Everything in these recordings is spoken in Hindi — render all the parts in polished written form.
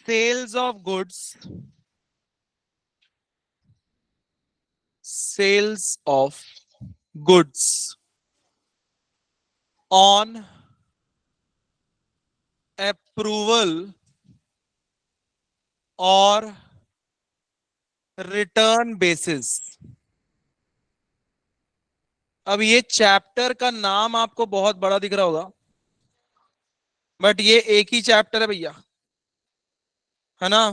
sales of goods, sales of goods on approval or return basis. अब ये चैप्टर का नाम आपको बहुत बड़ा दिख रहा होगा, बट ये एक ही चैप्टर है भैया, है ना।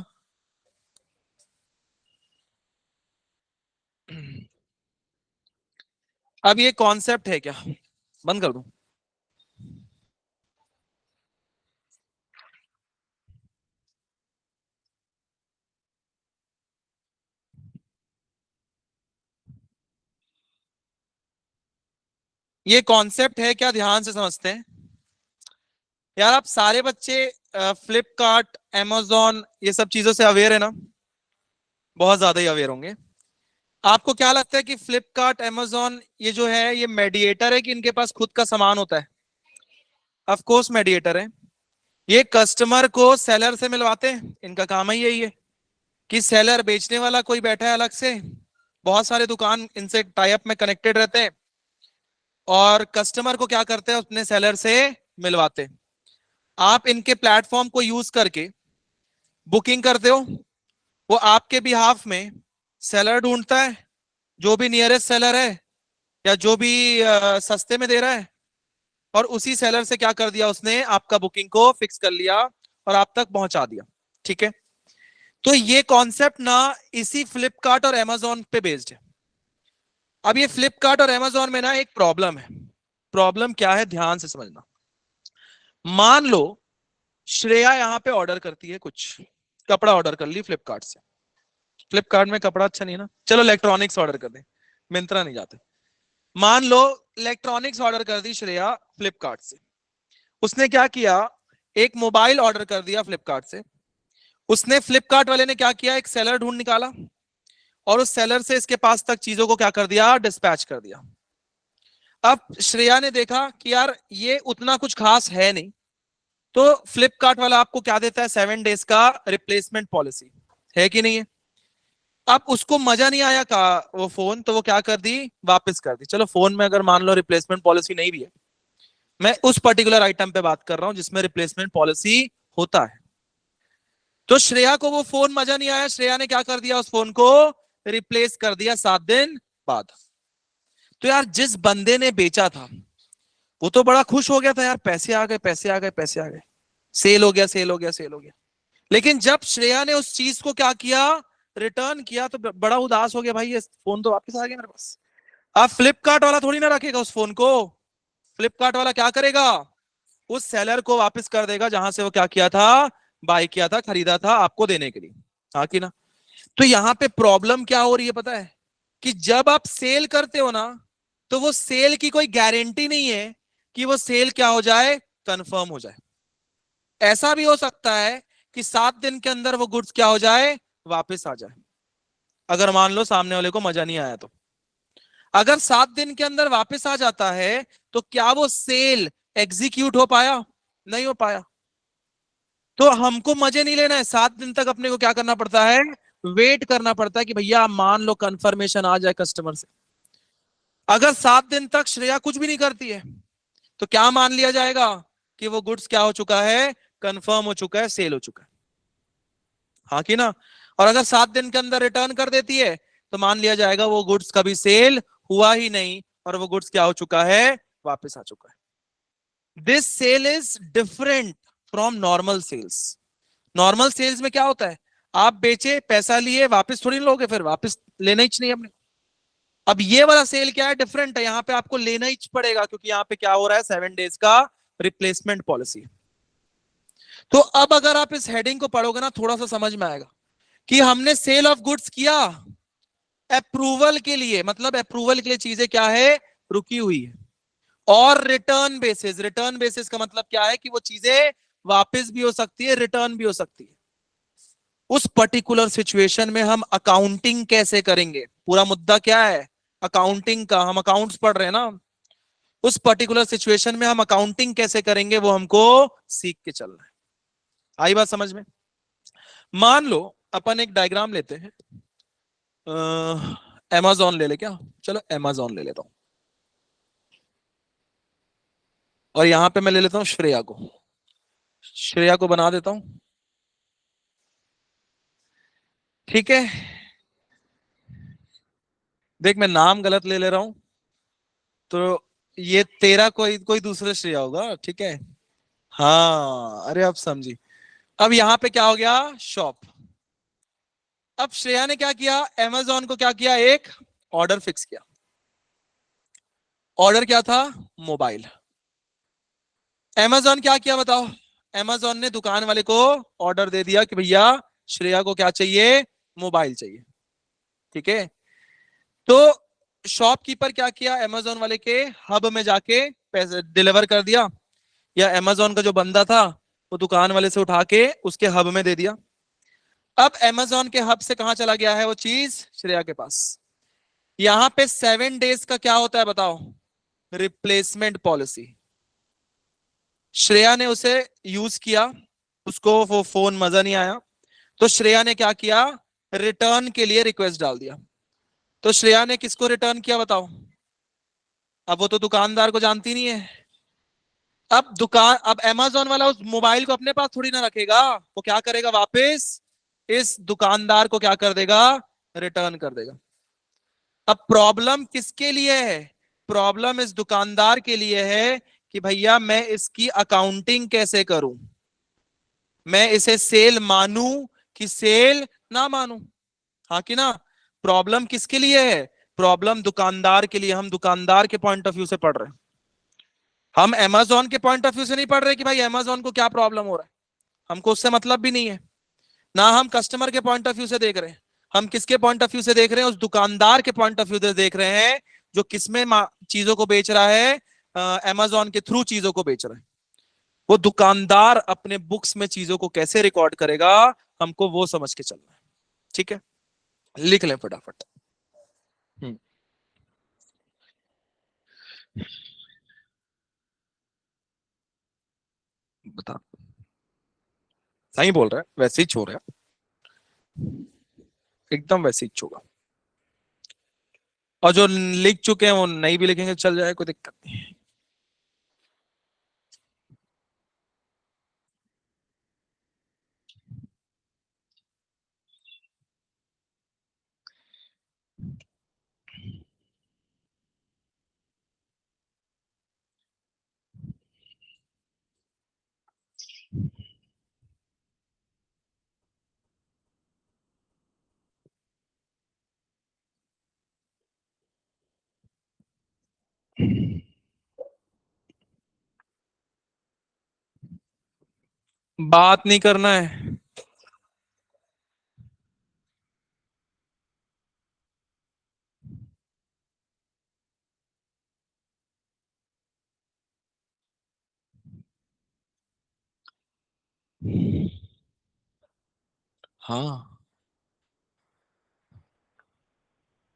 अब ये कॉन्सेप्ट है क्या, बंद कर दूं? ये कॉन्सेप्ट है क्या, ध्यान से समझते हैं यार। आप सारे बच्चे फ्लिपकार्ट, amazon ये सब चीजों से अवेयर है ना? बहुत ज्यादा ही अवेयर होंगे। आपको क्या लगता है कि फ्लिपकार्ट, amazon ये जो है ये मेडिएटर है कि इनके पास खुद का सामान होता है? ऑफ कोर्स मेडिएटर है। ये कस्टमर को सेलर से मिलवाते हैं, इनका काम ही यही है कि सेलर, बेचने वाला कोई बैठा है अलग से, बहुत सारे दुकान इनसे टाई अप में कनेक्टेड रहते हैं और कस्टमर को क्या करते हैं, अपने सेलर से मिलवाते हैं। आप इनके प्लेटफॉर्म को यूज करके बुकिंग करते हो, वो आपके बिहाफ में सेलर ढूंढता है, जो भी नियरेस्ट सेलर है या जो भी सस्ते में दे रहा है, और उसी सेलर से क्या कर दिया उसने, आपका बुकिंग को फिक्स कर लिया और आप तक पहुंचा दिया। ठीक है, तो ये कॉन्सेप्ट ना इसी फ्लिपकार्ट और amazon पे बेस्ड है। अब ये फ्लिपकार्ट और amazon में ना एक प्रॉब्लम है। प्रॉब्लम क्या है, ध्यान से समझना। मान लो श्रेया यहां पे ऑर्डर करती है, कुछ कपड़ा ऑर्डर कर ली फ्लिपकार्ट से। फ्लिपकार्ट में कपड़ा अच्छा नहीं है ना, चलो इलेक्ट्रॉनिक्स ऑर्डर कर दे, मिंत्रा नहीं जाते। मान लो इलेक्ट्रॉनिक्स ऑर्डर कर दी श्रेया फ्लिपकार्ट से। उसने क्या किया, एक मोबाइल ऑर्डर कर दिया फ्लिपकार्ट से। उसने, फ्लिपकार्ट वाले ने क्या किया, एक सेलर ढूंढ निकाला और उस सेलर से इसके पास तक चीजों को क्या कर दिया, डिस्पैच कर दिया। अब श्रेया ने देखा कि यार ये उतना कुछ खास है नहीं, तो फ्लिपकार्ट वाला आपको क्या देता है, 7 डेज का रिप्लेसमेंट पॉलिसी, है कि नहीं है। अब उसको मजा नहीं आया का वो फोन, तो वो क्या कर दी, वापस कर दी। चलो फोन में अगर मान लो रिप्लेसमेंट पॉलिसी नहीं भी है, मैं उस पर्टिकुलर आइटम पे बात कर रहा हूं जिसमें रिप्लेसमेंट पॉलिसी होता है। तो श्रेया को वो फोन मजा नहीं आया, श्रेया ने क्या कर दिया, उस फोन को रिप्लेस कर दिया 7 दिन बाद। तो यार जिस बंदे ने बेचा था वो तो बड़ा खुश हो गया था, यार पैसे आ गए, पैसे आ गए, पैसे आ गए, सेल हो गया, सेल हो गया, सेल हो गया। लेकिन जब श्रेया ने उस चीज को क्या किया, रिटर्न किया, तो बड़ा उदास हो गया, भाई ये फोन तो वापस आ गया मेरे पास। अब फ्लिपकार्ट वाला थोड़ी ना रखेगा उस फोन को। फ्लिपकार्ट वाला क्या करेगा, उस सेलर को वापस कर देगा जहां से वो क्या किया था, बाय किया था, खरीदा था आपको देने के लिए। हाँ कि ना। तो यहां पे प्रॉब्लम क्या हो रही है पता है, कि जब आप सेल करते हो ना, तो वो सेल की कोई गारंटी नहीं है कि वो सेल क्या हो जाए, कंफर्म हो जाए। ऐसा भी हो सकता है कि 7 दिन के अंदर वो गुड्स क्या हो जाए, वापस आ जाए, अगर मान लो सामने वाले को मजा नहीं आया तो। अगर 7 दिन के अंदर वापस आ जाता है तो क्या वो सेल एग्जीक्यूट हो पाया, नहीं हो पाया। तो हमको मजे नहीं लेना है, 7 दिन तक अपने को क्या करना पड़ता है, वेट करना पड़ता है कि भैया मान लो कंफर्मेशन आ जाए कस्टमर से। अगर 7 दिन तक श्रेया कुछ भी नहीं करती है तो क्या मान लिया जाएगा कि वो गुड्स क्या हो चुका है, कंफर्म हो चुका है, सेल हो चुका है। हाँ कि ना। और अगर 7 दिन के अंदर रिटर्न कर देती है तो मान लिया जाएगा वो गुड्स कभी सेल हुआ ही नहीं और वो गुड्स क्या हो चुका है, वापस आ चुका है। This sale is different from normal sales. Normal sales में क्या होता है, आप बेचे, पैसा लिए, वापस थोड़ी लोगे, फिर वापस लेना ही नहीं अपने। अब ये वाला सेल क्या है, डिफरेंट है, यहाँ पे आपको लेना ही पड़ेगा, क्योंकि यहाँ पे क्या हो रहा है, 7 डेज का रिप्लेसमेंट पॉलिसी। तो अब अगर आप इस हेडिंग को पढ़ोगे ना, थोड़ा सा समझ में आएगा कि हमने सेल ऑफ गुड्स किया अप्रूवल के लिए, मतलब अप्रूवल के लिए चीजें क्या है, रुकी हुई है। और रिटर्न बेसिस, रिटर्न बेसिस का मतलब क्या है कि वो चीजें वापस भी हो सकती है, रिटर्न भी हो सकती है। उस पर्टिकुलर सिचुएशन में हम अकाउंटिंग कैसे करेंगे, पूरा मुद्दा क्या है, अकाउंटिंग का। हम अकाउंट्स पढ़ रहे हैं ना, उस पर्टिकुलर सिचुएशन में हम अकाउंटिंग कैसे करेंगे वो हमको सीख के चलना है। आई बात समझ में। मान लो अपन एक डायग्राम लेते हैं, amazon ले ले क्या, चलो amazon ले लेता हूं, और यहां पे मैं ले लेता हूं श्रेया को, श्रेया को बना देता हूं, ठीक है। देख मैं नाम गलत ले ले रहा हूं, तो ये तेरा कोई कोई दूसरा श्रेया होगा, ठीक है। हाँ अरे अब समझी। अब यहां पे क्या हो गया, शॉप। अब श्रेया ने क्या किया, amazon को क्या किया, एक ऑर्डर फिक्स किया। ऑर्डर क्या था, मोबाइल। amazon क्या किया बताओ, amazon ने दुकान वाले को ऑर्डर दे दिया कि भैया श्रेया को क्या चाहिए, मोबाइल चाहिए, ठीक है। तो शॉपकीपर क्या किया, amazon वाले के हब में जाके पैसे डिलीवर कर दिया, या amazon का जो बंदा था वो दुकान वाले से उठा के उसके हब में दे दिया। अब amazon के हब से कहां चला गया है वो चीज, श्रेया के पास। यहां पे 7 डेज का क्या होता है बताओ, रिप्लेसमेंट पॉलिसी। श्रेया ने उसे यूज किया, उसको वो फोन मजा नहीं आया, तो श्रेया ने क्या किया, रिटर्न के लिए रिक्वेस्ट डाल दिया। तो श्रेया ने किसको रिटर्न किया बताओ, अब वो तो दुकानदार को जानती नहीं है। अब अमेजोन वाला उस मोबाइल को अपने पास थोड़ी ना रखेगा, वो क्या करेगा, वापस इस दुकानदार को क्या कर देगा, रिटर्न कर देगा। अब प्रॉब्लम किसके लिए है, प्रॉब्लम इस दुकानदार के लिए है कि भैया मैं इसकी अकाउंटिंग कैसे करूं, मैं इसे सेल मानू कि सेल ना मानू, हाँ कि ना। प्रॉब्लम किसके लिए है, प्रॉब्लम दुकानदार के लिए। हम दुकानदार के पॉइंट ऑफ व्यू से पढ़ रहे हैं, हम अमेजोन के पॉइंट ऑफ व्यू से नहीं पढ़ रहे कि भाई अमेजोन को क्या प्रॉब्लम हो रहा है, हमको उससे मतलब भी नहीं है। ना हम कस्टमर के पॉइंट ऑफ व्यू से देख रहे हैं, हम किसके पॉइंट ऑफ व्यू से देख रहे हैं, उस दुकानदार के पॉइंट ऑफ व्यू से देख रहे हैं जो किसमें चीजों को बेच रहा है, अमेजोन के थ्रू चीजों को बेच रहा है। वो दुकानदार अपने बुक्स में चीजों को कैसे रिकॉर्ड करेगा, हमको वो समझ के चलना है, ठीक है। लिख लें फटाफट। हम्म, बता, सही बोल रहा है, वैसे ही छोड़ रहा है, एकदम वैसे ही छोड़ा। और जो लिख चुके हैं वो नहीं भी लिखेंगे चल जाए, कोई दिक्कत नहीं। बात नहीं करना है। हाँ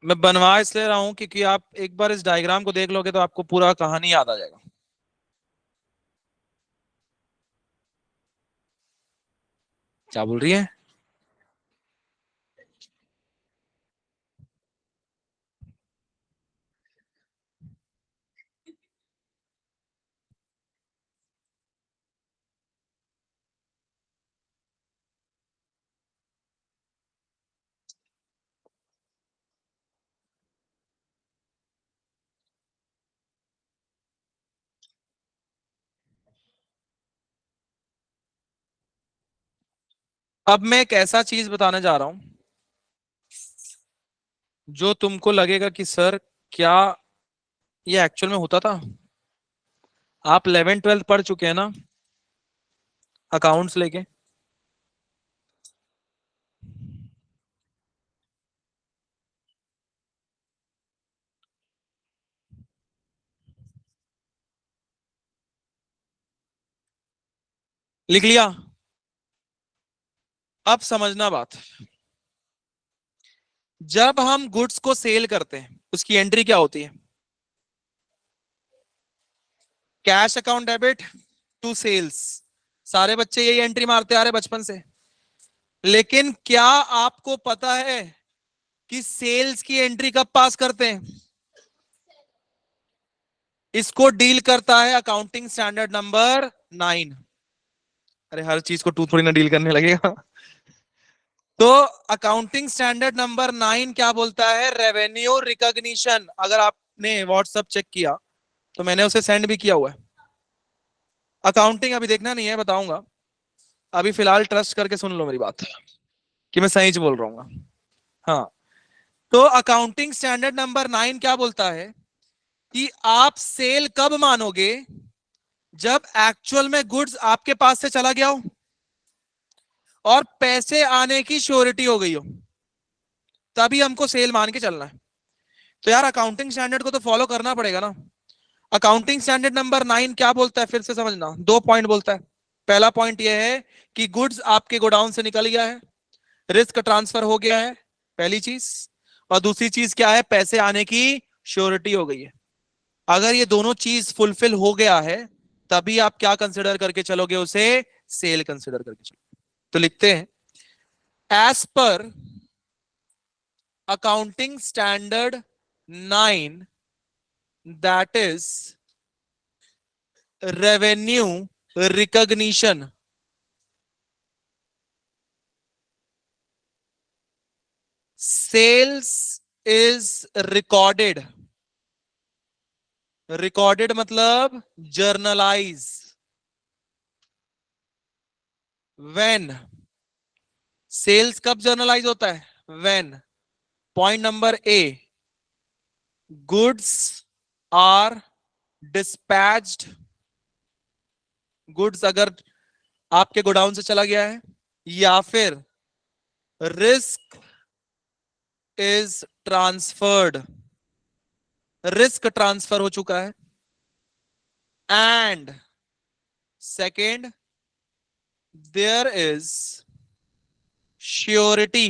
मैं बनवा इसलिए रहा हूं क्योंकि आप एक बार इस डायग्राम को देख लोगे तो आपको पूरा कहानी याद आ जाएगा। क्या बोल रही है, अब मैं एक ऐसा चीज बताने जा रहा हूं जो तुमको लगेगा कि सर क्या ये एक्चुअल में होता था। आप 11th 12th पढ़ चुके हैं ना, अकाउंट्स लेके। लिख लिया, अब समझना बात। जब हम गुड्स को सेल करते हैं उसकी एंट्री क्या होती है, cash account debit to sales. सारे बच्चे यही एंट्री मारते आ रहे बचपन से। लेकिन क्या आपको पता है कि सेल्स की एंट्री कब पास करते हैं? इसको डील करता है अकाउंटिंग स्टैंडर्ड नंबर 9। अरे हर चीज को तू थोड़ी ना डील करने लगेगा। तो अकाउंटिंग स्टैंडर्ड नंबर 9 क्या बोलता है? Revenue recognition. अगर आपने व्हाट्सएप चेक किया तो मैंने उसे सेंड भी किया हुआ है। अकाउंटिंग अभी देखना नहीं है, बताऊंगा। अभी फिलहाल ट्रस्ट करके सुन लो मेरी बात कि मैं सही बोल रहा हूँ। हाँ, तो अकाउंटिंग स्टैंडर्ड नंबर 9 क्या बोलता है कि आप सेल कब मानोगे? जब एक्चुअल में गुड्स आपके पास से चला गया हो और पैसे आने की श्योरिटी हो गई हो, तभी हमको सेल मान के चलना है। तो यार अकाउंटिंग स्टैंडर्ड को तो फॉलो करना पड़ेगा ना। अकाउंटिंग स्टैंडर्ड नंबर 9 क्या बोलता है? फिर से समझना, 2 पॉइंट बोलता है। पहला पॉइंट यह है कि गुड्स आपके गोडाउन से निकल गया है, रिस्क ट्रांसफर हो गया है, पहली चीज। और दूसरी चीज क्या है? पैसे आने की श्योरिटी हो गई है। अगर ये दोनों चीज फुलफिल हो गया है, तभी आप क्या कंसिडर करके चलोगे? उसे सेल कंसिडर करके चलोगे। तो लिखते हैं, एज पर accounting standard 9, that is revenue recognition, sales is recorded. Recorded मतलब जर्नलाइज। व्हेन, सेल्स कब जर्नलाइज होता है? When, point number A, goods are dispatched. Goods अगर आपके गोडाउन से चला गया है, या फिर risk is transferred, risk transfer हो चुका है। And second, there is surety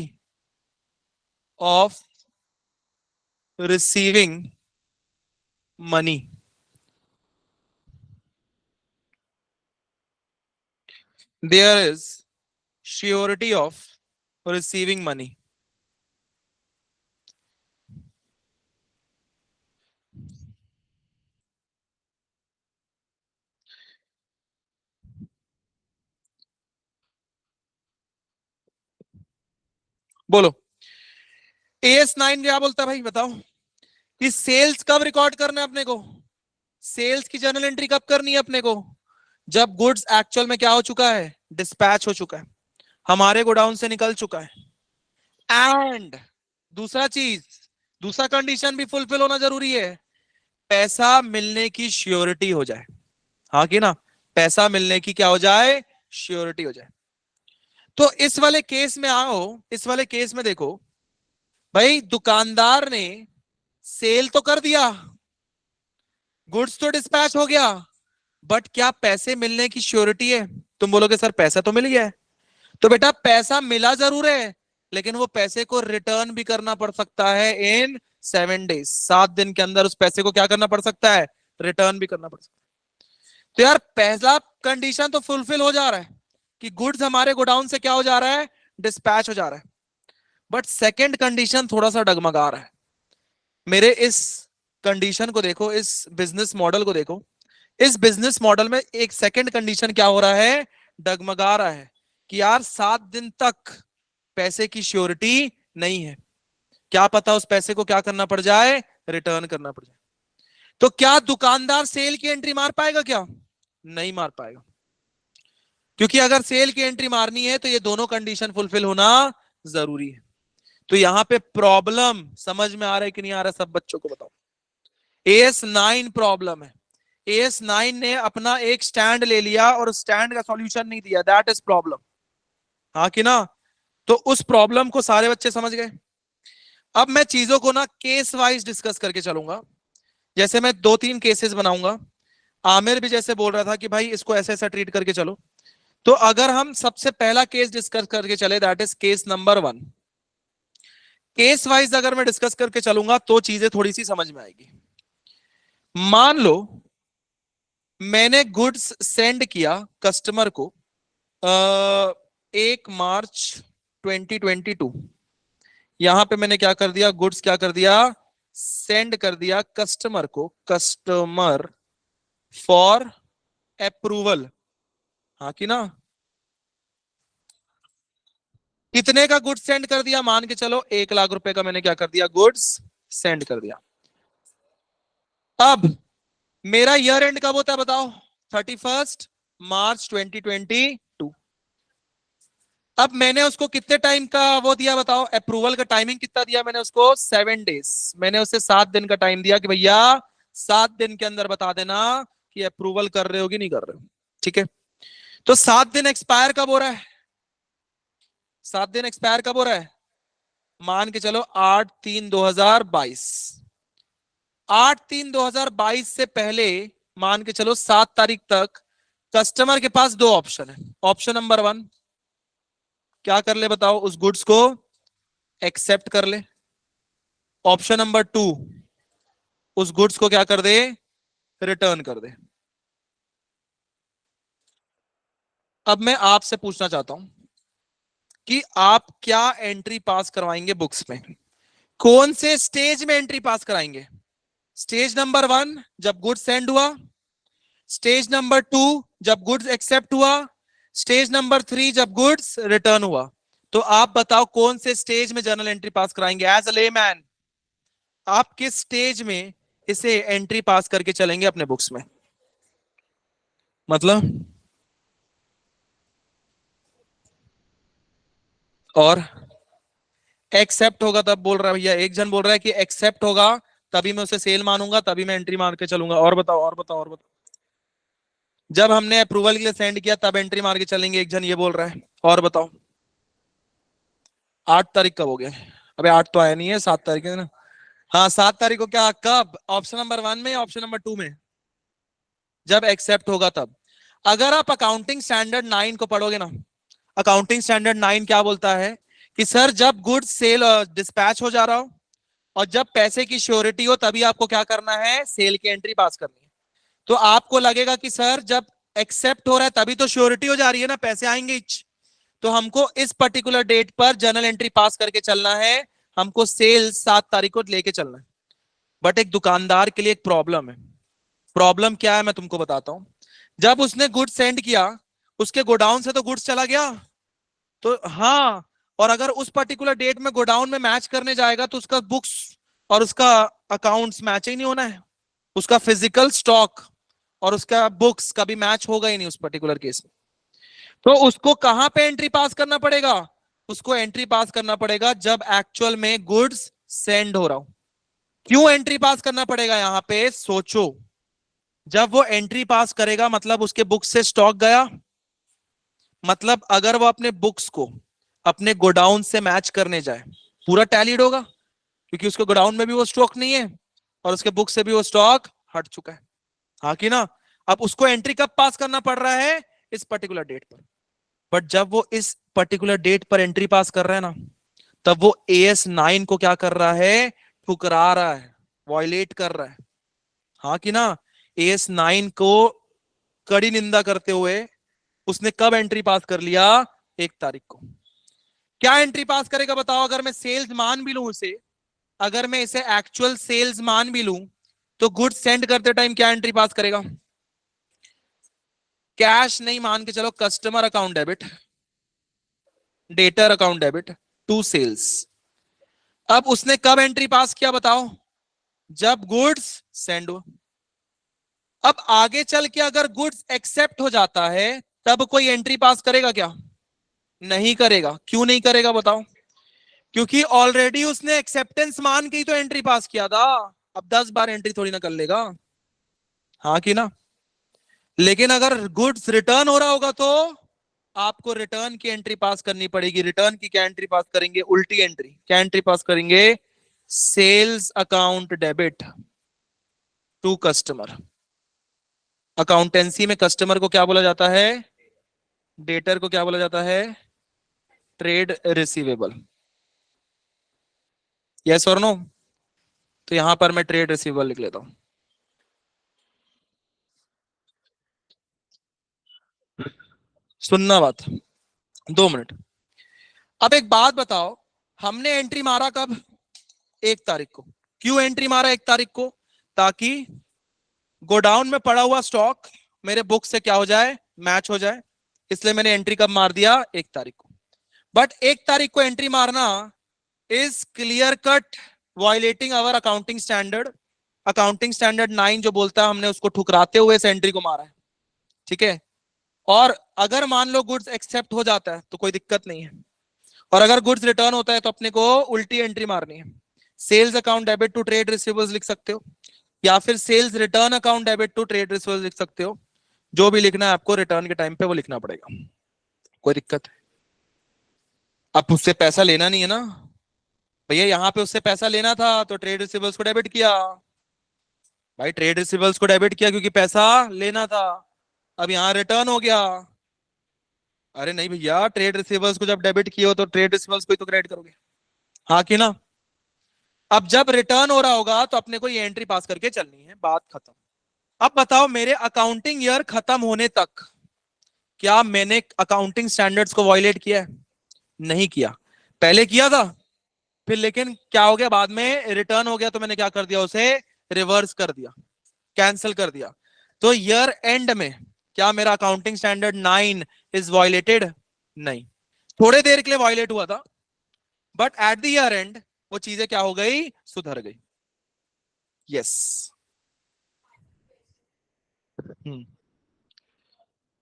of receiving money. There is surety of receiving money. बोलो, AS9 क्या बोलता है भाई? बताओ कि सेल्स कब रिकॉर्ड करना है अपने को? सेल्स की जर्नल एंट्री कब करनी है अपने को? जब गुड्स एक्चुअल में क्या हो चुका है? डिस्पैच हो चुका है, हमारे गोडाउन से निकल चुका है। एंड दूसरा चीज, दूसरा कंडीशन भी फुलफिल होना जरूरी है, पैसा मिलने की श्योरिटी हो जाए। हाँ कि ना? पैसा मिलने की क्या हो जाए? श्योरिटी हो जाए। तो इस वाले केस में आओ, इस वाले केस में देखो भाई, दुकानदार ने सेल तो कर दिया, गुड्स तो डिस्पैच हो गया, बट क्या पैसे मिलने की श्योरिटी है? तुम बोलोगे सर पैसा तो मिल गया है। तो बेटा पैसा मिला जरूर है, लेकिन वो पैसे को रिटर्न भी करना पड़ सकता है इन 7 डेज। 7 दिन के अंदर उस पैसे को क्या करना पड़ सकता है? रिटर्न भी करना पड़ सकता है। तो यार पहला कंडीशन तो फुलफिल हो जा रहा है कि गुड्स हमारे गोडाउन से क्या हो जा रहा है? डिस्पैच हो जा रहा है। बट सेकेंड कंडीशन थोड़ा सा डगमगा रहा है। मेरे इस कंडीशन को देखो, इस बिजनेस मॉडल को देखो। इस बिजनेस मॉडल में एक सेकंड कंडीशन क्या हो रहा है? डगमगा रहा है कि यार 7 दिन तक पैसे की श्योरिटी नहीं है, क्या पता उस पैसे को क्या करना पड़ जाए? रिटर्न करना पड़ जाए। तो क्या दुकानदार सेल की एंट्री मार पाएगा? क्या नहीं मार पाएगा, क्योंकि अगर सेल की एंट्री मारनी है तो ये दोनों कंडीशन फुलफिल होना जरूरी है। तो यहां पे प्रॉब्लम समझ में आ रहा है कि नहीं आ रहा? सब बच्चों को बताओ। AS9 प्रॉब्लम है। AS9 ने अपना एक स्टैंड ले लिया और स्टैंड का सॉल्यूशन नहीं दिया, दैट इज प्रॉब्लम। हाँ कि ना? तो उस प्रॉब्लम को सारे बच्चे समझ गए। अब मैं चीजों को ना केस वाइज डिस्कस करके चलूंगा। जैसे मैं 2-3 केसेस बनाऊंगा। आमिर भी जैसे बोल रहा था कि भाई इसको ऐसे ऐसा ट्रीट करके चलो। तो अगर हम सबसे पहला केस डिस्कस करके चले, that is case number 1। Case wise अगर मैं डिस्कस करके चलूंगा तो चीजें थोड़ी सी समझ में आएगी। मान लो मैंने गुड्स सेंड किया कस्टमर को 1 मार्च 2022, यहां पे मैंने क्या कर दिया, गुड्स क्या कर दिया, सेंड कर दिया कस्टमर को, कस्टमर फॉर अप्रूवल। हाँ कि ना, कितने का गुड्स सेंड कर दिया, मान के चलो 1 लाख रुपए का मैंने क्या कर दिया, गुड्स सेंड कर दिया। अब मेरा ईयर एंड कब होता है बताओ, 31 मार्च 2022। अब मैंने उसको कितने टाइम का वो दिया बताओ, अप्रूवल का टाइमिंग कितना दिया मैंने उसको, 7 डेज। मैंने उसे 7 दिन का टाइम दिया कि भैया 7 दिन के अंदर बता देना कि अप्रूवल कर रहे हो कि नहीं कर रहे हो। ठीक है, तो 7 दिन एक्सपायर कब हो रहा है, 7 दिन एक्सपायर कब हो रहा है, मान के चलो 8/3/2022। 8/3/2022 से पहले मान के चलो 7 तारीख तक कस्टमर के पास दो ऑप्शन है। ऑप्शन नंबर 1 क्या कर ले बताओ, उस गुड्स को एक्सेप्ट कर ले। ऑप्शन नंबर 2 उस गुड्स को क्या कर दे, रिटर्न कर दे। अब मैं आपसे पूछना चाहता हूं कि आप क्या एंट्री पास करवाएंगे बुक्स में, कौन से स्टेज में एंट्री पास कराएंगे। स्टेज नंबर 1 जब गुड्स सेंड हुआ, स्टेज नंबर 2 जब गुड्स एक्सेप्ट हुआ, स्टेज नंबर 3 जब गुड्स रिटर्न हुआ। तो आप बताओ कौन से स्टेज में जर्नल एंट्री पास कराएंगे, एज अ लेमैन आप किस स्टेज में इसे एंट्री पास करके चलेंगे अपने बुक्स में। मतलब और एक्सेप्ट होगा तब बोल रहा है भैया, एक जन बोल रहा है कि एक्सेप्ट होगा तभी मैं उसे सेल मानूंगा, तभी मैं एंट्री मार के चलूंगा। और बताओ और बताओ और बताओ, जब हमने अप्रूवल के लिए सेंड किया तब एंट्री मार के चलेंगे, एक जन ये बोल रहा है। और बताओ 8 तारीख कब हो गया, अबे 8 तो आया नहीं है, 7 तारीख है ना। हाँ 7 तारीख को क्या, कब, ऑप्शन नंबर 1 में या ऑप्शन नंबर 2 में, जब एक्सेप्ट होगा तब। अगर आप अकाउंटिंग स्टैंडर्ड 9 को पढ़ोगे ना, अकाउंटिंग स्टैंडर्ड 9 क्या बोलता है कि सर जब गुड्स सेल डिस्पैच हो जा रहा हो और जब पैसे की श्योरिटी हो तभी आपको क्या करना है, सेल की एंट्री पास करनी है। तो आपको लगेगा कि सर जब एक्सेप्ट हो रहा है तभी तो श्योरिटी हो जा रही है ना, पैसे आएंगे तो हमको इस पर्टिकुलर डेट पर जर्नल एंट्री पास करके चलना है, हमको सेल 7 तारीख को लेके चलना है। बट एक दुकानदार के लिए एक प्रॉब्लम है। प्रॉब्लम क्या है मैं तुमको बताता हूं। जब उसने गुड्स सेंड किया उसके गोडाउन से तो गुड्स चला गया, तो हाँ, और अगर उस पर्टिकुलर डेट में गोडाउन में मैच करने जाएगा तो उसका बुक्स और उसका अकाउंट्स मैच ही नहीं होना है, उसका फिजिकल स्टॉक और उसका बुक्स कभी मैच होगा ही नहीं उस पर्टिकुलर केस में। तो उसको कहां पे एंट्री पास करना पड़ेगा, उसको एंट्री पास करना पड़ेगा जब एक्चुअल में गुड्स सेंड हो रहा हो। क्यों एंट्री पास करना पड़ेगा यहां पे सोचो, जब वो एंट्री पास करेगा मतलब उसके बुक्स से स्टॉक गया, मतलब अगर वो अपने बुक्स को अपने गोडाउन से मैच करने जाए पूरा टैलीड होगा, क्योंकि उसके गोडाउन में भी वो स्टॉक नहीं है और उसके बुक से भी वो स्टॉक हट चुका है। हाँ कि ना। अब उसको एंट्री कब पास करना पड़ रहा है, इस पर्टिकुलर डेट पर। बट जब वो इस पर्टिकुलर डेट पर एंट्री पास कर रहा है ना, तब वो AS9 को क्या कर रहा है, ठुकरा रहा है, वॉयलेट कर रहा है। हाँ कि ना। AS9 को कड़ी निंदा करते हुए उसने कब एंट्री पास कर लिया, 1 तारीख को। क्या एंट्री पास करेगा बताओ, अगर मैं सेल्स मान भी लूं उसे, अगर मैं इसे एक्चुअल सेल्स मान भी लूं, तो गुड्स सेंड करते टाइम क्या एंट्री पास करेगा, कैश नहीं, मान के चलो customer account debit, debtor account debit to sales. अब उसने कब एंट्री पास किया बताओ, जब गुड्स सेंड हुआ। अब आगे चल के अगर गुड्स एक्सेप्ट हो जाता है तब कोई एंट्री पास करेगा क्या, नहीं करेगा। क्यों नहीं करेगा बताओ, क्योंकि ऑलरेडी उसने एक्सेप्टेंस मान के ही तो एंट्री पास किया था, अब 10 बार एंट्री थोड़ी ना कर लेगा। हाँ कि ना। लेकिन अगर गुड्स रिटर्न हो रहा होगा तो आपको रिटर्न की एंट्री पास करनी पड़ेगी। रिटर्न की क्या एंट्री पास करेंगे, उल्टी एंट्री, क्या एंट्री पास करेंगे, sales account debit to customer. Accountancy में कस्टमर को क्या बोला जाता है, डेटर को क्या बोला जाता है, ट्रेड रिसीवेबल। यस और नो। तो यहां पर मैं ट्रेड रिसीवेबल लिख लेता हूं। सुनना बात, 2 मिनट। अब एक बात बताओ, हमने एंट्री मारा कब? 1 तारीख को। क्यों एंट्री मारा 1 तारीख को? ताकि गोडाउन में पड़ा हुआ स्टॉक मेरे बुक से क्या हो जाए, मैच हो जाए। इसलिए मैंने एंट्री कब मार दिया? 1 तारीख को। बट 1 तारीख को एंट्री मारना is clear cut violating our accounting standard. Accounting standard 9 जो बोलता है, हमने उसको ठुकराते हुए इस एंट्री को मारा है। ठीक है। और अगर मान लो गुड्स एक्सेप्ट हो जाता है तो कोई दिक्कत नहीं है, और अगर गुड्स रिटर्न होता है तो अपने को उल्टी एंट्री मारनी है। Sales account debit to trade receivables लिख सकते हो, या फिर sales return account debit to trade receivables लिख सकते हो। जो भी लिखना है आपको रिटर्न के टाइम पे वो लिखना पड़ेगा, कोई दिक्कत है? अब उससे पैसा लेना नहीं है ना भैया, यहाँ पे उससे पैसा लेना था तो ट्रेड रिसीवेबल्स को डेबिट किया। भाई ट्रेड रिसीवेबल्स को डेबिट किया क्योंकि पैसा लेना था। अब यहाँ रिटर्न हो गया। अरे नहीं भैया, ट्रेड रिसीवेबल्स को जब डेबिट किए हो तो ट्रेड रिसीवेबल्स को ही तो क्रेडिट करोगे, हाँ कि ना? अब जब रिटर्न हो रहा होगा तो अपने को ये एंट्री पास करके चलनी है, बात खत्म। अब बताओ, मेरे अकाउंटिंग ईयर खत्म होने तक क्या मैंने अकाउंटिंग स्टैंडर्ड्स को वायलेट किया है? नहीं किया। पहले किया था, फिर लेकिन क्या हो गया, बाद में रिटर्न हो गया तो मैंने क्या कर दिया, उसे रिवर्स कर दिया, कैंसिल कर दिया। तो ईयर एंड में क्या मेरा अकाउंटिंग स्टैंडर्ड 9 इज वायलेटेड? नहीं। थोड़े देर के लिए वायलेट हुआ था, but at the year and वो चीजें क्या हो गई, सुधर गई। यस।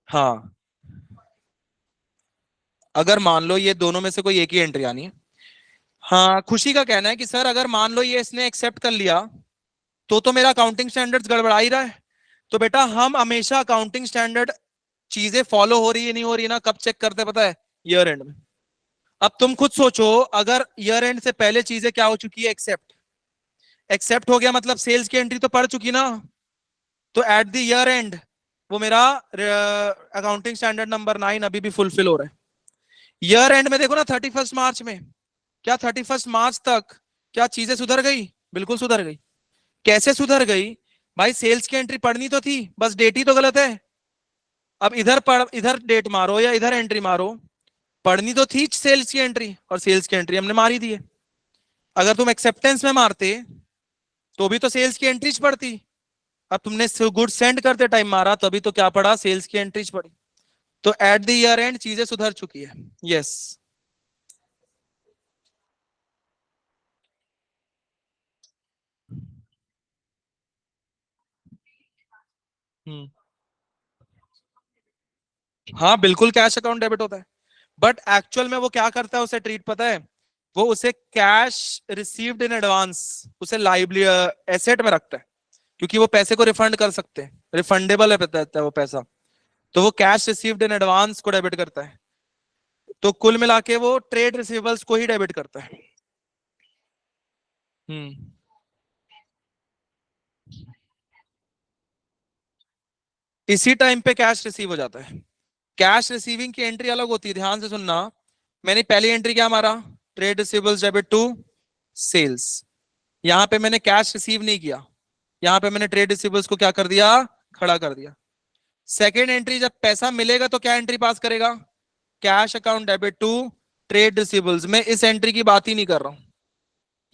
हाँ, अगर मान लो ये दोनों में से कोई एक ही एंट्री आनी है। हाँ, खुशी का कहना है कि सर अगर मान लो ये इसने एक्सेप्ट कर लिया तो मेरा अकाउंटिंग स्टैंडर्ड्स गड़बड़ा ही रहा है। तो बेटा हम हमेशा अकाउंटिंग स्टैंडर्ड चीजें फॉलो हो रही है नहीं हो रही है ना, कब चेक करते हैं पता है? ईयर एंड में। अब तुम खुद सोचो, अगर ईयर एंड से पहले चीजें क्या हो चुकी है, एक्सेप्ट, एक्सेप्ट हो गया मतलब सेल्स की एंट्री तो पड़ चुकी ना। तो एट द ईयर एंड वो मेरा अकाउंटिंग स्टैंडर्ड नंबर 9 अभी भी फुलफिल हो रहा है। ईयर एंड में देखो ना, 31 मार्च में, क्या 31 मार्च तक क्या चीजें सुधर गई? बिल्कुल सुधर गई। कैसे सुधर गई? भाई सेल्स की एंट्री पढ़नी तो थी, बस डेट ही तो गलत है। अब इधर डेट मारो या इधर एंट्री मारो, पढ़नी तो थी सेल्स की एंट्री, और सेल्स की एंट्री हमने मारी दी है। अगर तुम एक्सेप्टेंस में मारते तो भी तो सेल्स की एंट्रीज पड़ती। अब तुमने गुड सेंड करते टाइम मारा तो अभी तो क्या पड़ा, सेल्स की एंट्रीज पड़ी। तो एट द ईयर एंड चीजें सुधर चुकी है। यस। हम्म। हाँ बिल्कुल, कैश अकाउंट डेबिट होता है, बट एक्चुअल में वो क्या करता है, उसे ट्रीट पता है? वो उसे कैश रिसीव्ड इन एडवांस, उसे लाइबली एसेट में रखता है, क्योंकि वो पैसे को रिफंड कर सकते हैं, रिफंडेबल है रहता है वो पैसा। तो वो कैश रिसीव्ड इन एडवांस को डेबिट करता है। तो कुल मिला के वो ट्रेड रिसीवेबल्स को ही डेबिट करता है। हम्म। इसी टाइम पे कैश रिसीव हो जाता है। कैश रिसीविंग की एंट्री अलग होती है, ध्यान से सुनना। मैंने पहली एंट्री क्या मारा, trade receivables debit to sales. यहां पे मैंने कैश रिसीव नहीं किया, यहां पे मैंने ट्रेड रिसीवेबल्स को क्या कर दिया, खड़ा कर दिया। सेकेंड एंट्री जब पैसा मिलेगा तो क्या एंट्री पास करेगा, cash account debit to trade receivables. मैं इस एंट्री की बात ही नहीं कर रहा हूं।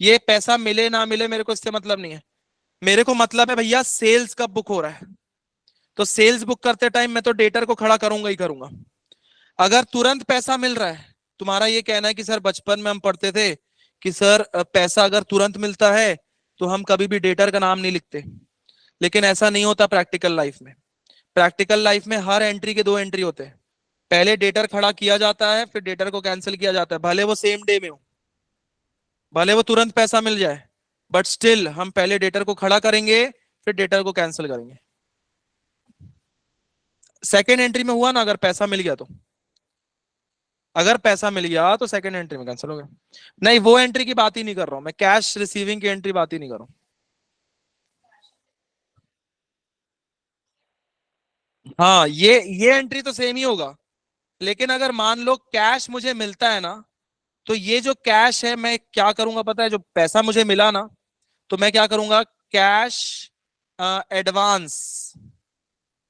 ये पैसा मिले ना मिले मेरे को इससे मतलब नहीं है। मेरे को मतलब है भैया सेल्स कब बुक हो रहा है। तो सेल्स बुक करते टाइम मैं तो डेटर को खड़ा करूंगा ही करूंगा। अगर तुरंत पैसा मिल रहा है, तुम्हारा ये कहना है कि सर बचपन में हम पढ़ते थे कि सर पैसा अगर तुरंत मिलता है तो हम कभी भी डेटर का नाम नहीं लिखते। लेकिन ऐसा नहीं होता प्रैक्टिकल लाइफ में। प्रैक्टिकल लाइफ में हर एंट्री के दो एंट्री होते हैं। पहले डेटर खड़ा किया जाता है, फिर डेटर को कैंसिल किया जाता है, भले वो सेम डे में हो, भले वो तुरंत पैसा मिल जाए, बट स्टिल हम पहले डेटर को खड़ा करेंगे, फिर डेटर को कैंसिल करेंगे। सेकेंड एंट्री में हुआ ना, अगर पैसा मिल गया तो, अगर पैसा मिल गया तो सेकंड एंट्री में कैंसिल हो गया। नहीं, वो एंट्री की बात ही नहीं कर रहा हूं मैं, कैश रिसीविंग की एंट्री बात ही नहीं कर रहा हूं। हाँ, ये एंट्री तो सेम ही होगा। लेकिन अगर मान लो कैश मुझे मिलता है ना, तो ये जो कैश है मैं क्या करूंगा पता है, जो पैसा मुझे मिला ना, तो मैं क्या करूंगा, कैश एडवांस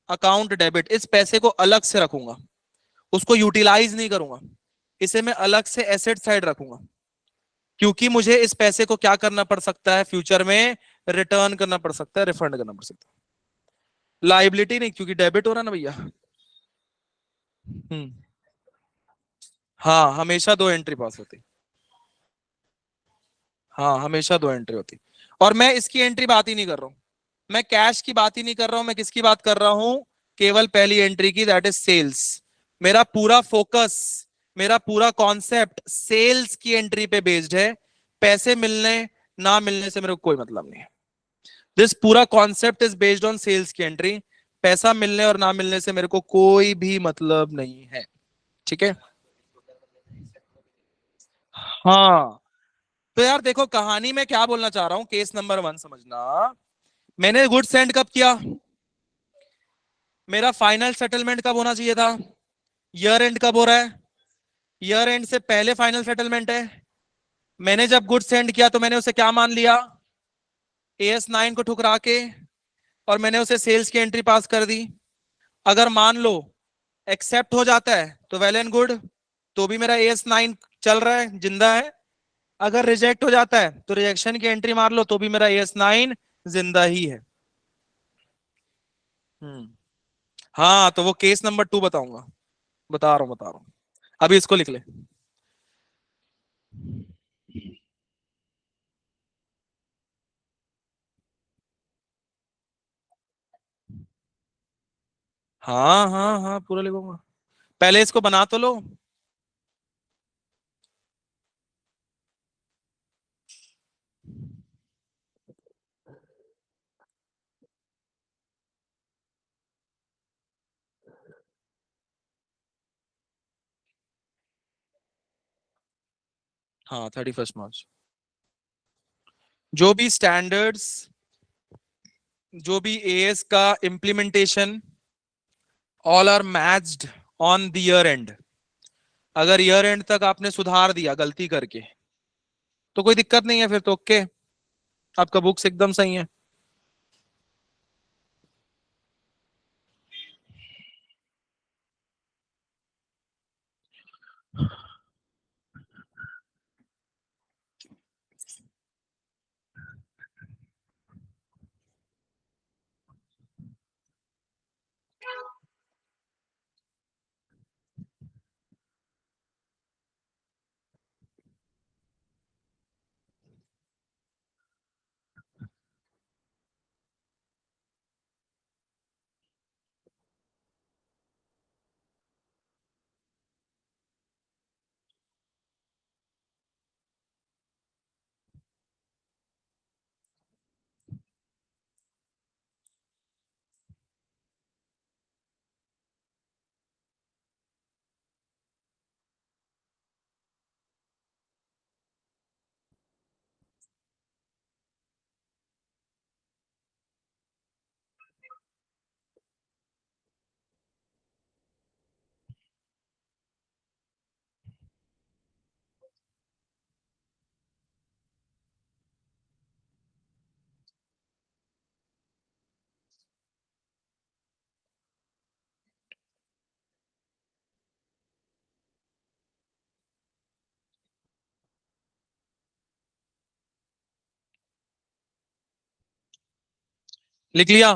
अकाउंट डेबिट, इस पैसे को अलग से रखूंगा, उसको यूटिलाइज नहीं करूंगा। इसे मैं अलग से एसेट साइड रखूंगा, क्योंकि मुझे इस पैसे को क्या करना पड़ सकता है फ्यूचर में, रिटर्न करना पड़ सकता है, रिफंड करना पड़ सकता है। लाइबिलिटी नहीं, क्योंकि डेबिट हो रहा ना भैया। हम्म। हाँ, हमेशा दो एंट्री पास होती। हाँ, हमेशा दो एंट्री होती। और मैं इसकी एंट्री बात ही नहीं कर रहा हूं, मैं कैश की बात ही नहीं कर रहा हूं, मैं किसकी बात कर रहा हूं, केवल पहली एंट्री की, दैट इज सेल्स। मेरा पूरा फोकस, मेरा पूरा कॉन्सेप्ट सेल्स की एंट्री पे बेस्ड है। पैसे मिलने ना मिलने से मेरे को कोई मतलब नहीं है। दिस पूरा concept is based on sales की एंट्री। पैसा मिलने और ना मिलने से मेरे को कोई भी मतलब नहीं है। ठीक है। हाँ, तो यार देखो, कहानी में क्या बोलना चाह रहा हूं, केस नंबर 1 समझना। मैंने गुड सेंड कब किया, मेरा फाइनल सेटलमेंट कब होना चाहिए था, ईयर एंड कब हो रहा है, ईयर एंड से पहले फाइनल सेटलमेंट है। मैंने जब गुड सेंड किया तो मैंने उसे क्या मान लिया, AS9 को ठुकरा के, और मैंने उसे सेल्स की एंट्री पास कर दी। अगर मान लो एक्सेप्ट हो जाता है तो वेल एंड गुड, तो भी मेरा AS9 चल रहा है, जिंदा है। अगर रिजेक्ट हो जाता है तो रिजेक्शन की एंट्री मार लो, तो भी मेरा AS9 जिंदा ही है। हम्म। हाँ, तो वो केस नंबर 2 बताऊंगा, बता रहा हूँ अभी, इसको लिख ले। हाँ हाँ हाँ, पूरा लिखूंगा, पहले इसको बना तो लो। हाँ, 31 मार्च। जो भी स्टैंडर्ड्स, जो भी एएस का implementation, all are matched on the year end. अगर ईयर एंड तक आपने सुधार दिया गलती करके, तो कोई दिक्कत नहीं है, फिर तो ओके, आपका बुक्स एकदम सही है। लिख लिया,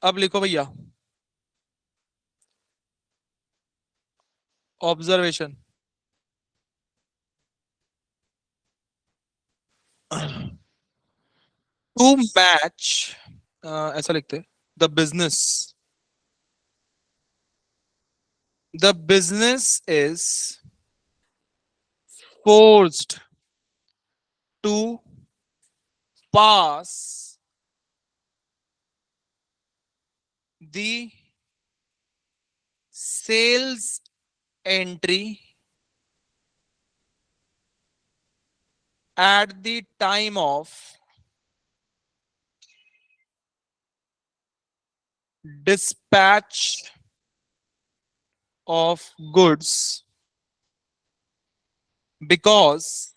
अब लिखो भैया, ऑब्जर्वेशन। टू मैच, ऐसा लिखते, the business, the business is forced to pass the sales entry at the time of dispatch of goods, because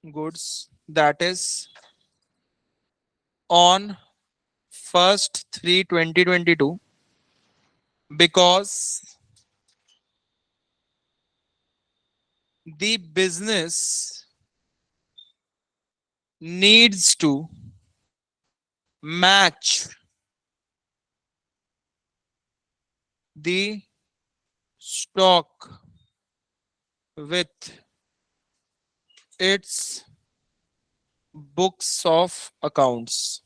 goods, that is on 1st 3 2022, because the business needs to match the stock with its books of accounts.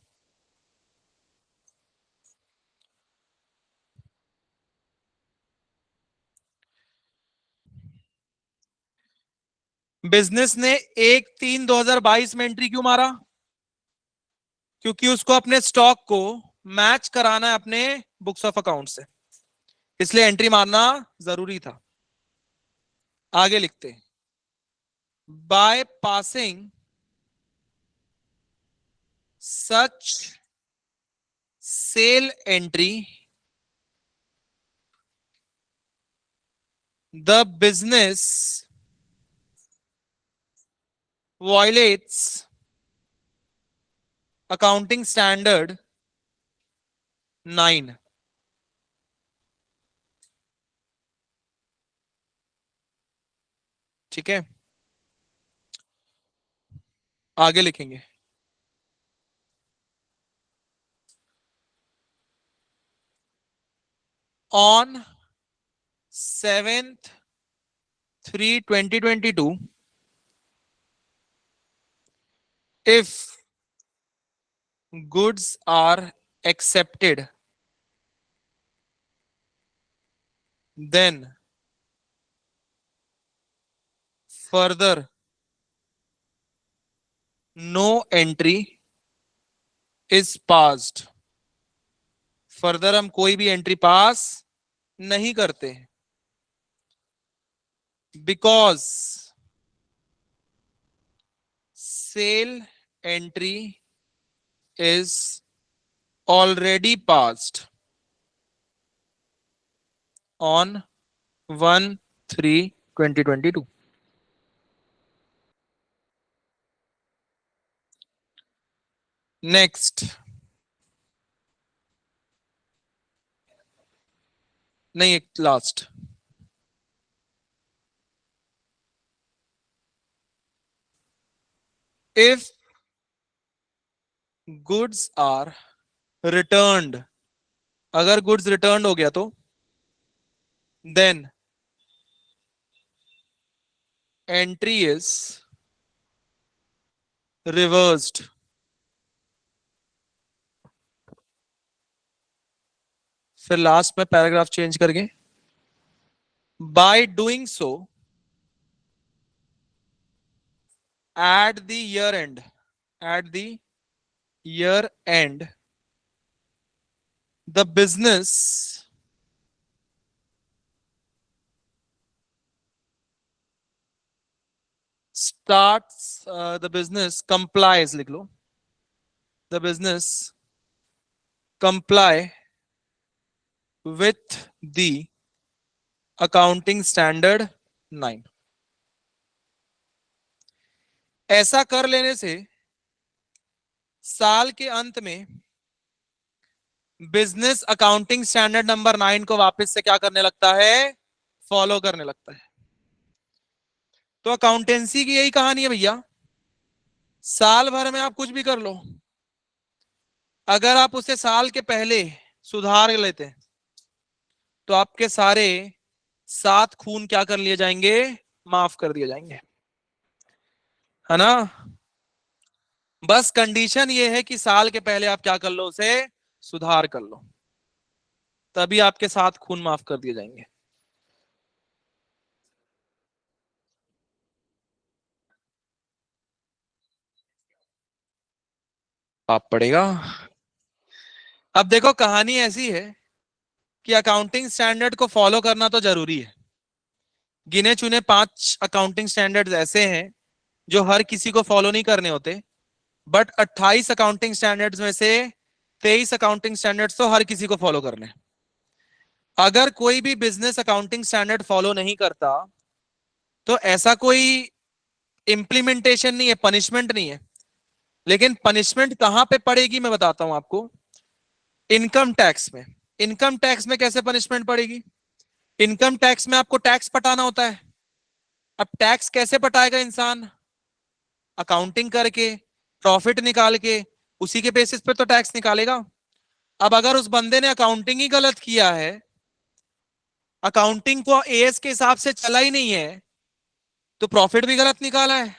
Business ने 1/3/2022 में एंट्री क्यों मारा? क्योंकि उसको अपने स्टॉक को मैच कराना है अपने बुक्स ऑफ अकाउंट से, इसलिए एंट्री मारना जरूरी था। आगे लिखते, by passing such sale entry the business violates accounting standard 9। ठीक है, आगे लिखेंगे, on 7/3/2022 if goods are accepted, then further no entry is passed। Further हम कोई भी एंट्री पास नहीं करते, because sale entry is already passed on 1/3/2022। Next, नहीं एक last, if goods are returned, अगर गुड्स रिटर्न हो गया तो देन एंट्री इज रिवर्स्ड। फिर लास्ट में पैराग्राफ चेंज करके, by doing so at the year end, at the year end, the business starts, the business complies, लिख लो, the business comply with the accounting standard 9। ऐसा कर लेने से साल के अंत में बिजनेस अकाउंटिंग स्टैंडर्ड नंबर 9 को वापस से क्या करने लगता है? फॉलो करने लगता है। तो अकाउंटेंसी की यही कहानी है भैया, साल भर में आप कुछ भी कर लो, अगर आप उसे साल के पहले सुधार लेते हैं तो आपके सारे 7 खून क्या कर लिए जाएंगे? माफ कर दिए जाएंगे, है ना। बस कंडीशन ये है कि साल के पहले आप क्या कर लो, उसे सुधार कर लो, तभी आपके 7 खून माफ कर दिए जाएंगे। आप पढ़ेगा। अब देखो कहानी ऐसी है कि अकाउंटिंग स्टैंडर्ड को फॉलो करना तो जरूरी है। गिने चुने 5 अकाउंटिंग स्टैंडर्ड्स ऐसे हैं जो हर किसी को फॉलो नहीं करने होते, बट 28 अकाउंटिंग स्टैंडर्ड्स में से 23 अकाउंटिंग स्टैंडर्ड्स तो हर किसी को फॉलो करने। अगर कोई भी बिजनेस अकाउंटिंग स्टैंडर्ड फॉलो नहीं करता तो ऐसा कोई इंप्लीमेंटेशन नहीं है, पनिशमेंट नहीं है। लेकिन पनिशमेंट कहां पे पड़ेगी मैं बताता हूं आपको, इनकम टैक्स में। इनकम टैक्स में कैसे पनिशमेंट पड़ेगी? इनकम टैक्स में आपको टैक्स पटाना होता है। अब टैक्स कैसे पटाएगा इंसान? अकाउंटिंग करके, प्रॉफिट निकाल के, उसी के बेसिस पे तो टैक्स निकालेगा। अब अगर उस बंदे ने अकाउंटिंग ही गलत किया है, अकाउंटिंग को एएस के हिसाब से चला ही नहीं है, तो प्रॉफिट भी गलत निकाला है।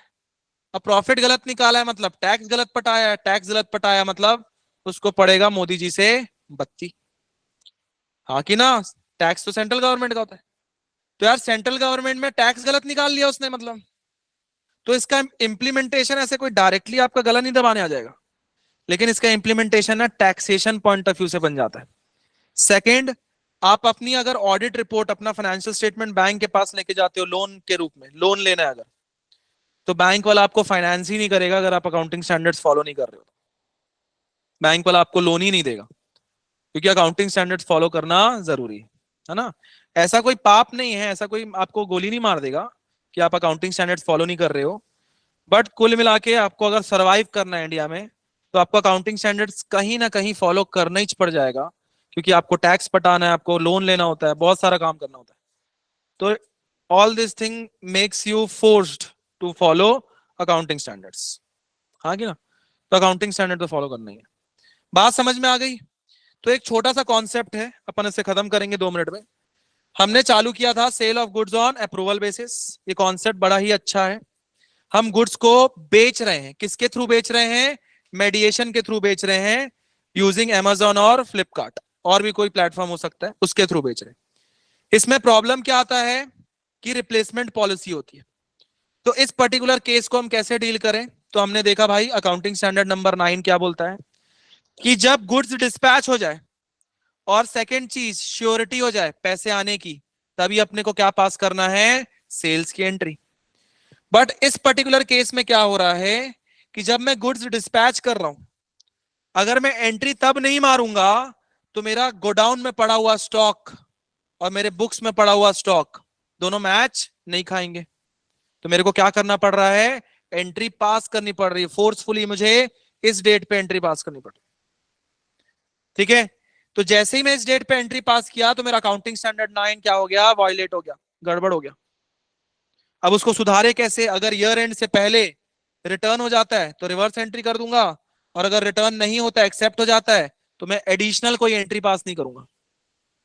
अब प्रॉफिट गलत निकाला है मतलब टैक्स गलत पटाया है, टैक्स गलत पटाया मतलब उसको पड़ेगा मोदी जी से बत्ती। हाँ कि ना? टैक्स तो सेंट्रल गवर्नमेंट का होता है। तो यार सेंट्रल गवर्नमेंट में टैक्स गलत निकाल लिया उसने मतलब, तो इसका इंप्लीमेंटेशन ऐसे कोई डायरेक्टली आपका गला नहीं दबाने आ जाएगा, लेकिन इसका इंप्लीमेंटेशन ना टैक्सेशन पॉइंट ऑफ व्यू से बन जाता है। सेकंड, आप अपनी अगर ऑडिट रिपोर्ट, अपना फाइनेंशियल स्टेटमेंट बैंक के पास लेके जाते हो लोन के रूप में, लोन लेना है अगर, तो बैंक वाला आपको फाइनेंस ही नहीं करेगा अगर आप अकाउंटिंग स्टैंडर्ड्स फॉलो नहीं कर रहे हो। बैंक वाला आपको लोन ही नहीं देगा, क्योंकि अकाउंटिंग स्टैंडर्ड्स फॉलो करना जरूरी है ना। ऐसा कोई पाप नहीं है, ऐसा कोई आपको गोली नहीं मार देगा कि आप अकाउंटिंग स्टैंडर्ड्स फॉलो नहीं कर रहे हो। बट कुल मिला के आपको अगर सरवाइव करना है इंडिया में, तो आपको अकाउंटिंग स्टैंडर्ड्स कहीं ना कहीं फॉलो करना ही पड़ जाएगा, क्योंकि आपको टैक्स पटाना है, आपको लोन लेना होता है, बहुत सारा काम करना होता है। तो all this thing makes you forced to follow accounting standards. हाँ कि ना? तो अकाउंटिंग स्टैंडर्ड तो फॉलो करना ही है। बात समझ में आ गई? तो एक छोटा सा कॉन्सेप्ट है, अपन इसे खत्म करेंगे 2 मिनट में। हमने चालू किया था sale of goods on approval basis. ये कॉन्सेप्ट बड़ा ही अच्छा है। हम गुड्स को बेच रहे हैं, किसके थ्रू बेच रहे हैं? मेडिएशन के थ्रू बेच रहे हैं, यूजिंग Amazon और फ्लिपकार्ट, और भी कोई प्लेटफॉर्म हो सकता है, उसके थ्रू बेच रहे हैं। इसमें प्रॉब्लम क्या आता है कि रिप्लेसमेंट पॉलिसी होती है। तो इस पर्टिकुलर केस को हम कैसे डील करें? तो हमने देखा भाई अकाउंटिंग स्टैंडर्ड नंबर 9 क्या बोलता है कि जब गुड्स डिस्पैच हो जाए और सेकेंड चीज श्योरिटी हो जाए पैसे आने की, तभी अपने को क्या पास करना है? सेल्स की एंट्री। बट इस पर्टिकुलर केस में क्या हो रहा है कि जब मैं गुड्स डिस्पैच कर रहा हूं, अगर मैं एंट्री तब नहीं मारूंगा तो मेरा गोडाउन में पड़ा हुआ स्टॉक और मेरे बुक्स में पड़ा हुआ स्टॉक दोनों मैच नहीं खाएंगे। तो मेरे को क्या करना पड़ रहा है? एंट्री पास करनी पड़ रही है फोर्सफुली, मुझे इस डेट पे एंट्री पास करनी पड़ रही है। ठीक है? तो जैसे ही मैं इस डेट पे एंट्री पास किया तो मेरा अकाउंटिंग स्टैंडर्ड 9 क्या हो गया? वायलेट हो गया, गड़बड़ हो गया। अब उसको सुधारे कैसे? अगर ईयर एंड से पहले रिटर्न हो जाता है तो रिवर्स एंट्री कर दूंगा, और अगर रिटर्न नहीं होता, एक्सेप्ट हो जाता है, तो मैं एडिशनल कोई एंट्री पास नहीं करूंगा।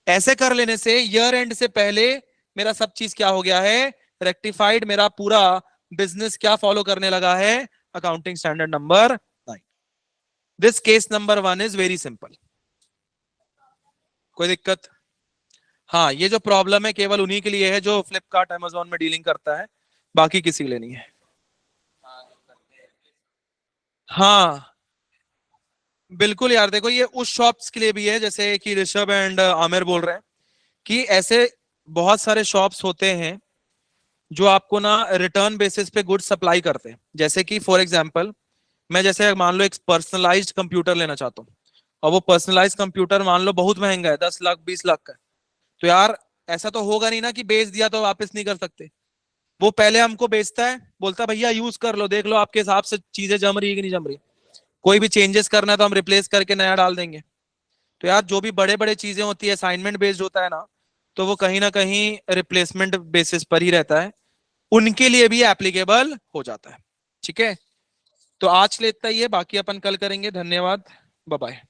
ऐसे कर लेने से ईयर एंड से पहले मेरा सब चीज क्या हो गया है? रेक्टिफाइड। मेरा पूरा बिजनेस क्या फॉलो करने लगा है? Accounting standard number 9। This case number 1 is very simple. कोई दिक्कत? हाँ, ये जो प्रॉब्लम है केवल उन्हीं के लिए है जो फ्लिपकार्ट अमेजोन में डीलिंग करता है, बाकी किसी के लिए नहीं है। हाँ बिल्कुल यार, देखो ये उस शॉप्स के लिए भी है, जैसे कि ऋषभ एंड आमिर बोल रहे हैं कि ऐसे बहुत सारे शॉप्स होते हैं जो आपको ना रिटर्न बेसिस पे गुड्स सप्लाई करते हैं। जैसे कि फॉर एग्जांपल, मैं जैसे मान लो एक पर्सनलाइज्ड कंप्यूटर लेना चाहता हूँ, और वो पर्सनलाइज्ड कंप्यूटर मान लो बहुत महंगा है, 10 लाख 20 लाख का है। तो यार ऐसा तो होगा नहीं ना कि बेच दिया तो वापस नहीं कर सकते। वो पहले हमको बेचता है, बोलता है भैया यूज कर लो, देख लो आपके हिसाब से चीजें जम रही है कि नहीं जम रही, कोई भी चेंजेस करना है तो हम रिप्लेस करके नया डाल देंगे। तो यार जो भी बड़े बड़े चीजें होती है, असाइनमेंट बेस्ड होता है ना, तो वो कहीं ना कहीं रिप्लेसमेंट बेसिस पर ही रहता है, उनके लिए भी एप्लीकेबल हो जाता है। ठीक है? तो आज के लिए इतना ही है, बाकी अपन कल करेंगे। धन्यवाद, बाय बाय।